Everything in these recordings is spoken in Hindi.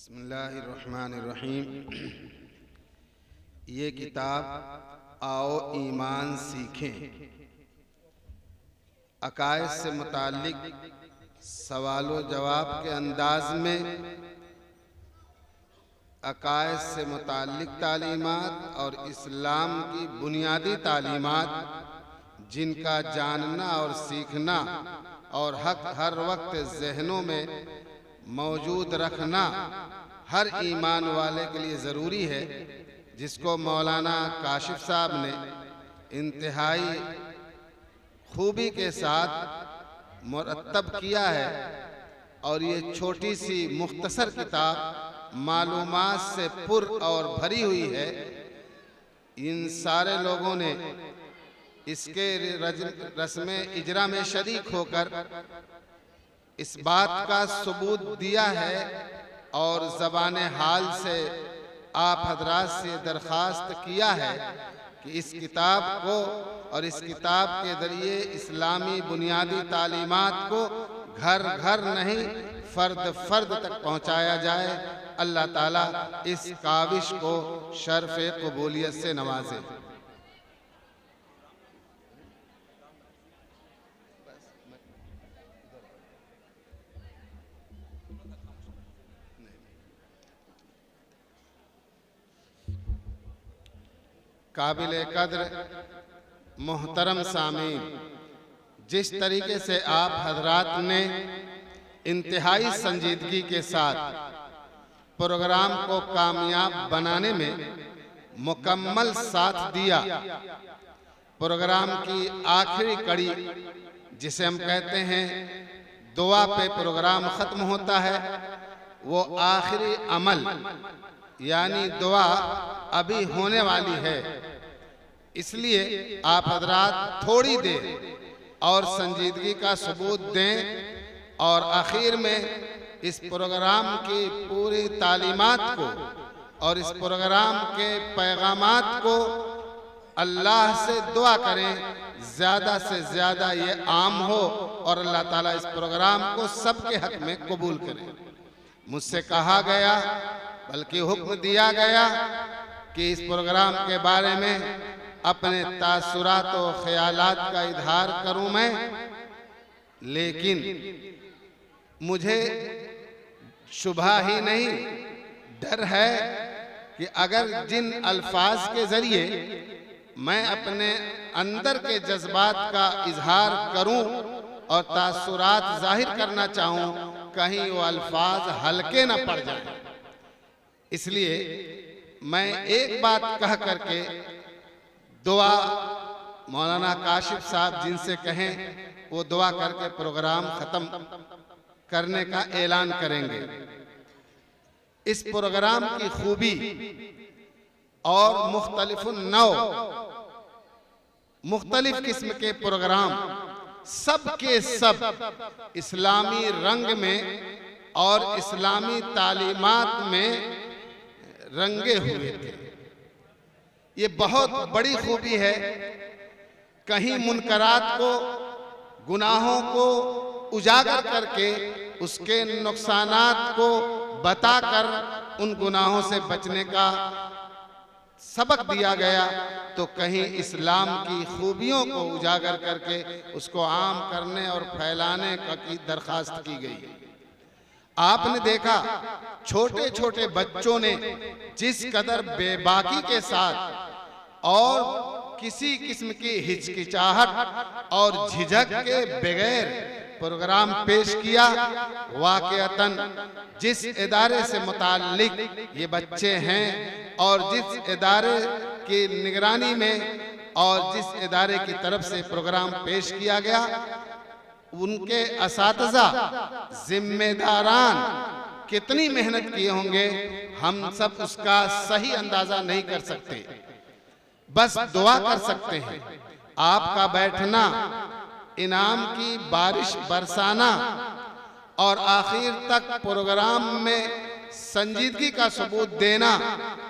बिस्मिल्लाहिर्रहमानिर्रहीम। ये किताब आओ ईमान सीखें, अकायद से मुताल्लिक सवालों जवाब के अंदाज में अकायद से मुताल्लिक तालीमात और इस्लाम की बुनियादी तालीमात जिनका जानना और सीखना और हक हर वक्त ज़हनों में मौजूद रखना हर ईमान वाले के लिए ज़रूरी है, जिसको मौलाना काशिफ साहब ने इंतहाई खूबी के साथ मुरतब किया है। और ये छोटी सी मुख्तसर किताब मालूमात से पुर और भरी हुई है। इन सारे लोगों ने इसके रस्म इजरा में शरीक होकर इस बात का सबूत दिया है और ज़बान हाल से आप हजरात से दरख्वास्त किया है कि इस किताब को और इस किताब के ज़रिए इस्लामी बुनियादी तालीमात को घर घर नहीं फ़र्द फ़र्द तक पहुँचाया जाए। अल्लाह ताला इस काविश को शर्फ़ कबूलियत से नवाजे। काबिल कद्र मोहतरम सामीन, जिस तरीके से आप हजरात ने इंतहाई संजीदगी के साथ प्रोग्राम को कामयाब बनाने में मुकम्मल साथ दिया, प्रोग्राम की आखिरी कड़ी जिसे हम कहते हैं दुआ पे प्रोग्राम ख़त्म होता है, वो आखिरी अमल यानी दुआ अभी होने वाली है। इसलिए आप हजरात थोड़ी देर और संजीदगी का सबूत दें और आखिर में इस प्रोग्राम की पूरी तालीमात को और इस प्रोग्राम के पैगामात को अल्लाह से दुआ करें ज़्यादा से ज़्यादा ये आम हो और अल्लाह ताला इस प्रोग्राम को सबके हक में कबूल करे। मुझसे कहा गया, बल्कि हुक्म दिया गया कि इस प्रोग्राम के बारे में अपने तासुरात और ख्यालात का इजहार करूं मैं, लेकिन मुझे शुबहा ही नहीं डर है कि अगर जिन अल्फाज के ज़रिए मैं अपने अंदर के जज्बात का इजहार करूं और तासुरात जाहिर करना चाहूं, कहीं वो अल्फाज हल्के न पड़ जाएं। इसलिए मैं एक बात कह करके दुआ मौलाना काशिफ साहब जिनसे कहें वो दुआ करके प्रोग्राम ख़त्म करने का ऐलान करेंगे। इस प्रोग्राम की खूबी और मुख्तलिफ किस्म के प्रोग्राम सब के सब इस्लामी रंग में और इस्लामी तालीमात में रंगे हुए थे। ये बहुत बड़ी खूबी है। कहीं मुनकरात को, गुनाहों को उजागर करके उसके नुकसानात को बताकर उन गुनाहों से बचने का सबक दिया गया, तो कहीं इस्लाम की खूबियों को उजागर करके उसको आम करने और फैलाने की दरख्वास्त की गई। आपने देखा छोटे छोटे बच्चों ने जिस कदर बेबाकी के साथ और किसी किस्म की हिचकिचाहट और झिझक के बगैर प्रोग्राम पेश किया। वाक़अतन जिस इदारे से मुताल्लिक ये बच्चे हैं और जिस इदारे की निगरानी में और जिस इदारे की तरफ से प्रोग्राम पेश किया गया, उनके असातिज़ा जिम्मेदारान कितनी मेहनत किए होंगे, हम सब उसका सही अंदाजा नहीं कर सकते। बस दुआ कर सकते हैं आपका बैठना, इनाम की बारिश बरसाना और आखिर तक प्रोग्राम में संजीदगी का सबूत देना,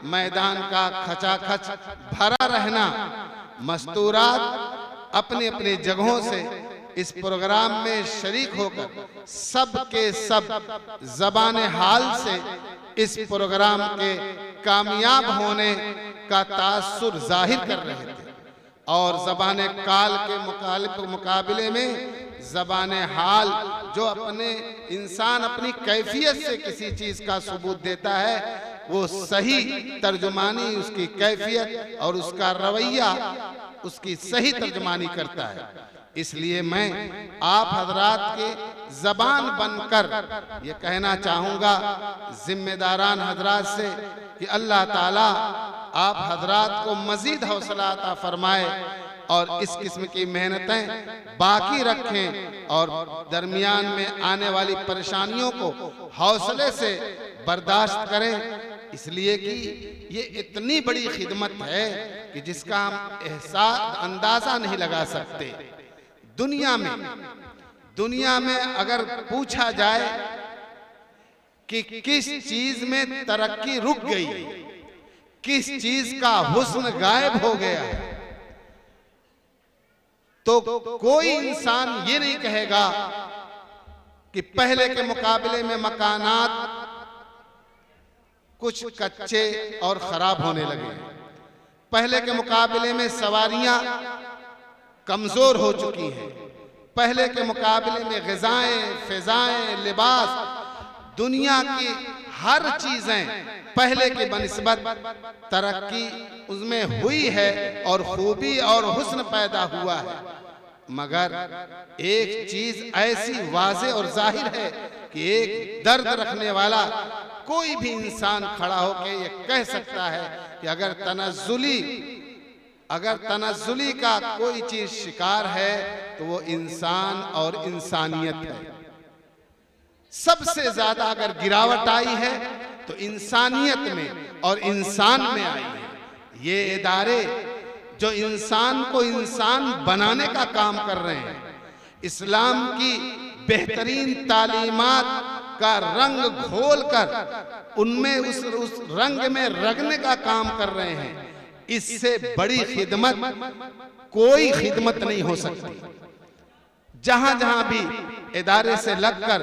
मैदान का खचाखच भरा रहना, मस्तूरात अपनी अपनी जगहों से इस प्रोग्राम में शरीक होकर सब के सब ज़बान हाल से इस प्रोग्राम के कामयाब होने का तासुर जाहिर कर रहे थे और ज़बान काल के मुकाबले में ज़बान हाल जो अपने इंसान अपनी कैफियत से किसी चीज़ का सबूत देता है वो सही तर्जुमानी उसकी कैफियत और उसका रवैया उसकी सही तर्जुमानी करता है। इसलिए मैं आप हजरात के ज़बान बनकर ये कहना चाहूँगा जिम्मेदारान हजरात से कि अल्लाह ताला आप हजरात को मज़ीद हौसला अता फरमाए और इस किस्म की मेहनतें बाकी रखें और दरमियान में आने वाली परेशानियों को हौसले से बर्दाश्त करें, इसलिए कि ये इतनी बड़ी खिदमत है कि जिसका हम एहसास अंदाज़ा नहीं लगा सकते। दुनिया में अगर पूछा जाए कि किस चीज में तरक्की रुक गई, किस चीज का हुस्न गायब हो गया है, तो कोई इंसान ये नहीं कहेगा कि पहले के मुकाबले में मकानात कुछ कच्चे और खराब होने लगे, पहले के मुकाबले में सवारियां कमजोर हो चुकी हैं, पहले के मुकाबले में ग़िज़ाएं, फ़िज़ाएं, लिबास, दुनिया की हर चीज़ें पहले के बनिस्बत तरक्की उसमें हुई है और खूबी और हुस्न पैदा हुआ है। मगर एक चीज़ ऐसी वाज़े और जाहिर है कि एक दर्द रखने वाला कोई भी इंसान खड़ा होकर ये कह सकता है कि अगर तनज़्ज़ुली का कोई चीज शिकार है तो वो इंसान और इंसानियत है। सबसे ज्यादा अगर गिरावट आई है तो इंसानियत में और इंसान में आई है। ये इदारे जो इंसान को इंसान बनाने का काम कर रहे हैं, इस्लाम की बेहतरीन तालीमात का रंग घोलकर उनमें उस रंग में रंगने का काम कर रहे हैं, इससे बड़ी खिदमत कोई खिदमत नहीं हो सकती। जहां जहां भी इदारे से लगकर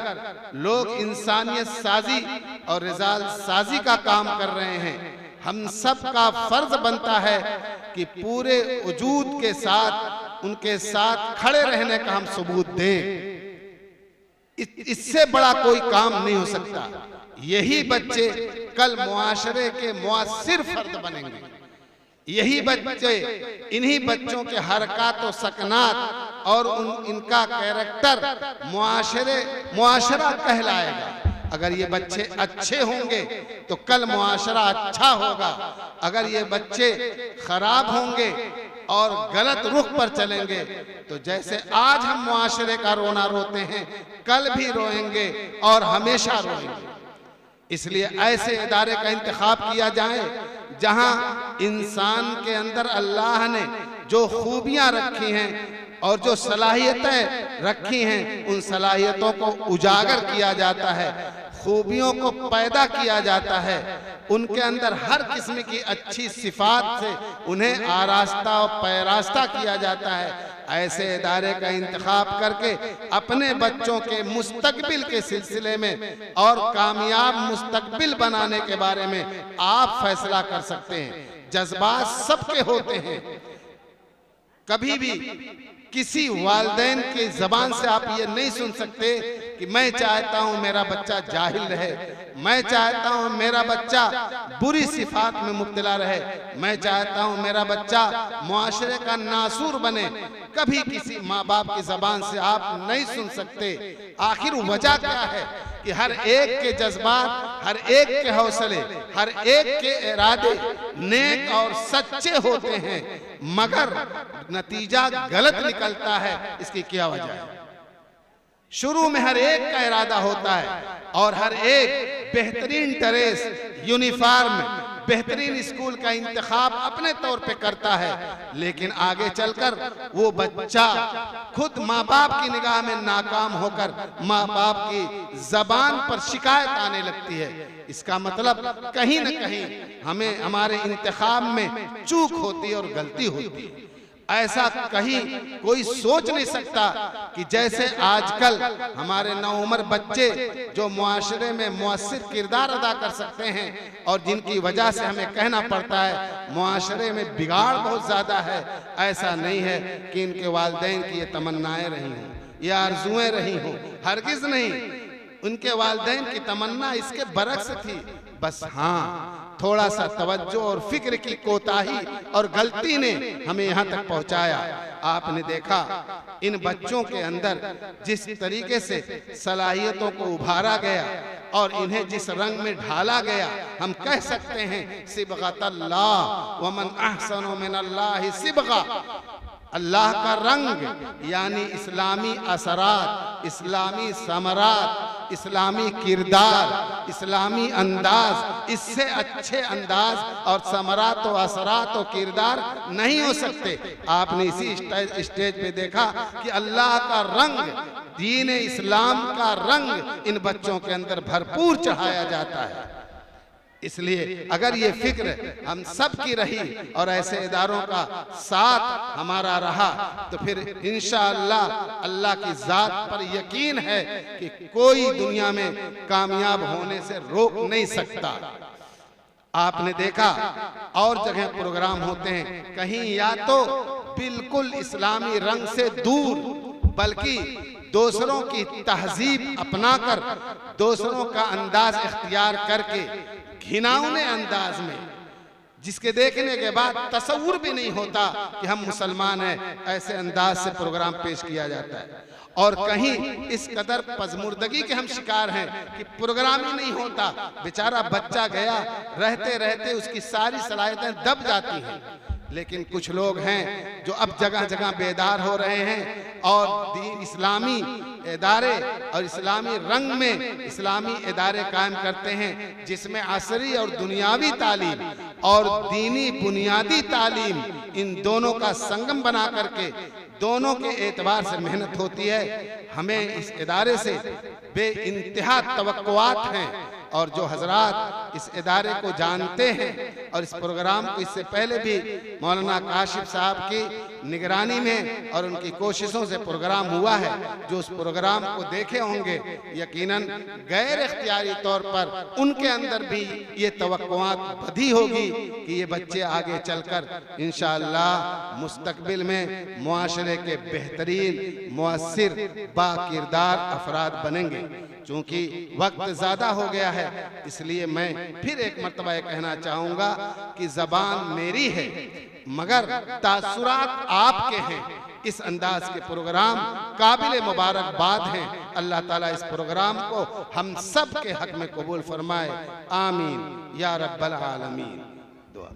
लोग इंसानियत साजी और रिजाल साजी का काम कर रहे हैं, हम सब का फर्ज बनता है कि पूरे वजूद के साथ उनके साथ खड़े रहने का हम सबूत दें। इससे बड़ा कोई काम नहीं हो सकता। यही बच्चे कल मुआशरे के मुअस्सिर फर्द बनेंगे। यही बच्चे, इन्हीं बच्चों के हरकत और सकनात और इनका कैरेक्टर मुआशरा कहलाएगा। अगर ये बच्चे अच्छे होंगे तो कल मुआशरा अच्छा होगा। अगर ये बच्चे खराब होंगे और गलत रुख पर चलेंगे तो जैसे आज हम मुआशरे का रोना रोते हैं, कल भी रोएंगे और हमेशा रोएंगे। इसलिए ऐसे इदारे का इंतखाब किया जाए जहां इंसान के अंदर अल्लाह ने जो खूबियां रखी हैं और जो सलाहियतें रखी हैं, उन सलाहियतों को उजागर किया जाता है, खूबियों को पैदा किया जाता है, उनके अंदर हर किस्म की अच्छी सिफात से उन्हें आरास्ता और पैरास्ता किया जाता है। ऐसे इदारे का इंतखाब करके अपने बच्चों के मुस्तकबिल के सिलसिले में और कामयाब मुस्तकबिल बनाने के बारे में आप फैसला कर सकते हैं। जज्बात सबके होते हैं। कभी भी किसी वालिदैन की ज़बान से आप ये नहीं सुन सकते कि मैं चाहता हूँ मेरा बच्चा जाहिल रहे, मैं चाहता हूँ मेरा बच्चा बुरी सिफात में मुब्तला रहे, मैं चाहता हूँ मेरा बच्चा मुआशरे का नासूर बने। कभी किसी माँ बाप की ज़बान से आप नहीं सुन सकते। आखिर वजह क्या है कि हर एक के जज्बात, हर एक के हौसले, हर एक के इरादे नेक और सच्चे होते हैं, मगर नतीजा गलत निकलता है। इसकी क्या वजह है? शुरू में हर एक का इरादा होता है और हर एक बेहतरीन ड्रेस, यूनिफॉर्म, बेहतरीन स्कूल का इंतखाब अपने तौर पे करता है, लेकिन आगे चलकर वो बच्चा खुद माँ बाप की निगाह में नाकाम होकर माँ बाप की जबान पर शिकायत आने लगती है। इसका मतलब कहीं न कहीं हमें हमारे इंतखाब में चूक होती है और गलती होती है। ऐसा कहीं कोई सोच नहीं सकता कि जैसे आजकल हमारे नौउम्र बच्चे जो मुआशरे में मुअस्सिर किरदार अदा कर सकते हैं और जिनकी वजह से हमें कहना पड़ता है मुआशरे में बिगाड़ बहुत ज़्यादा है, ऐसा नहीं है कि इनके वालिदैन की ये तमन्नाएं रही हों या आरजुएं रही हों, हरगिज़ नहीं। उनके वालिदैन की तमन्ना इसके बरक्स थी, बस हाँ थोड़ा सा तवज्जो और फिक्र की कोताही और गलती ने हमें यहाँ तक पहुँचाया। आपने देखा इन बच्चों के अंदर जिस तरीके से सलाहियतों को उभारा गया और इन्हें जिस रंग में ढाला गया, हम कह सकते हैं सिबगतल्लाह व मन अहसनु मिनल्लाहि सिबगा, अल्लाह का रंग यानी इस्लामी असरात, इस्लामी समरात, इस्लामी किरदार, इस्लामी अंदाज, इससे अच्छे अंदाज और समरात व असरात व किरदार नहीं हो सकते। आपने इसी स्टेज पे देखा कि अल्लाह का रंग, दीन इस्लाम का रंग इन बच्चों के अंदर भरपूर चढ़ाया जाता है। इसलिए अगर ये फिक्र हम सब की रही और ऐसे इदारों का साथ हमारा रहा तो फिर इंशाअल्लाह अल्लाह की ज़ात पर यकीन है कि कोई दुनिया में कामयाब होने से रोक नहीं सकता। आपने देखा और जगह प्रोग्राम होते हैं, कहीं या तो बिल्कुल इस्लामी रंग से दूर बल्कि दूसरों की तहजीब अपनाकर, दूसरों का अंदाज इख्तियार करके घिनौने अंदाज में, जिसके देखने के बाद तसव्वुर भी नहीं होता कि हम मुसलमान हैं, ऐसे अंदाज से प्रोग्राम पेश किया जाता है। और कहीं इस कदर पजमुर्दगी के हम शिकार हैं कि प्रोग्राम ही नहीं होता, बेचारा बच्चा गया, रहते रहते उसकी सारी सलाहियतें दब जाती हैं। लेकिन कुछ लोग हैं जो अब जगह जगह बेदार हो रहे हैं और इस्लामी इदारे और इस्लामी रंग में इस्लामी इदारे कायम करते हैं, जिसमें असरी और दुनियावी तालीम और दीनी बुनियादी तालीम इन दोनों का संगम बना करके दोनों के एतबार से मेहनत होती है। हमें इस इदारे से बेइंतहा तवक्कुआत हैं और जो हजरात इस इदारे को जानते हैं और इस प्रोग्राम को इससे पहले भी मौलाना काशिफ साहब की निगरानी में और उनकी कोशिशों से प्रोग्राम हुआ है, जो उस प्रोग्राम को देखे होंगे, यकीनन गैर इख्तियारी तौर पर उनके अंदर भी ये तवक्कुआत बधी होगी कि ये बच्चे आगे चलकर इंशाअल्लाह मुस्तकबिल में मुआशरे के बेहतरीन मुअस्सिर बाकिरदार अफराद बनेंगे। चूँकि वक्त ज़्यादा हो गया है, इसलिए मैं फिर एक मर्तबा ये कहना चाहूँगा कि ज़बान मेरी है मगर तासुरात आपके हैं। इस अंदाज के प्रोग्राम काबिल मुबारकबाद हैं। अल्लाह ताला इस प्रोग्राम को हम सब के हक में कबूल फरमाए, आमीन या रब्बल आलमीन। दुआ।